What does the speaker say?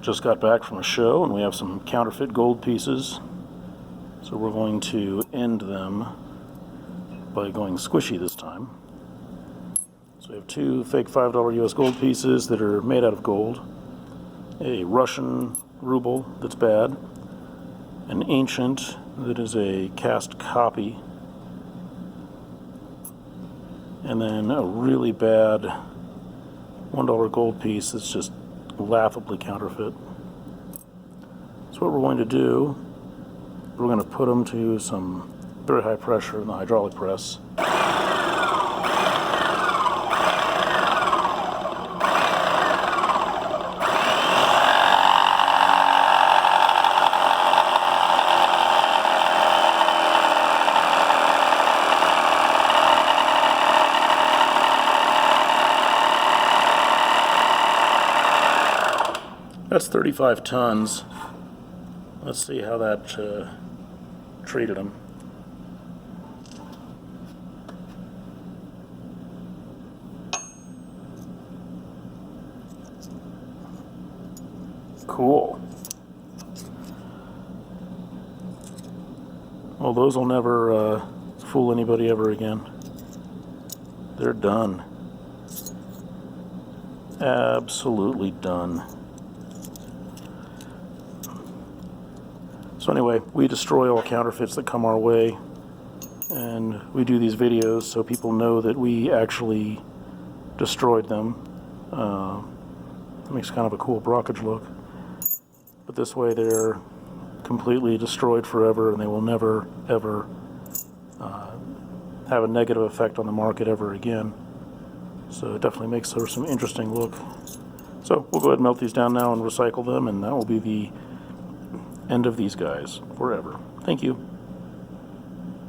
just got back from a show and we have some counterfeit gold pieces. So we're going to end them by going squishy this time. So we have two fake $5 US gold pieces that are made out of gold, a Russian ruble that's bad, an ancient that is a cast copy, and then a really bad $1 gold piece that's just laughably counterfeit. So what we're going to do, we're going to put them to some very high pressure in the hydraulic press. That's 35 tons. Let's see how that treated them. Cool. Well, those will never fool anybody ever again. They're done. Absolutely done. So anyway, we destroy all counterfeits that come our way, and we do these videos so people know that we actually destroyed them. It makes kind of a cool blockage look. But this way they're completely destroyed forever, and they will never, ever have a negative effect on the market ever again. So it definitely makes for some interesting look. So we'll go ahead and melt these down now and recycle them, and that will be the end of these guys forever. Thank you.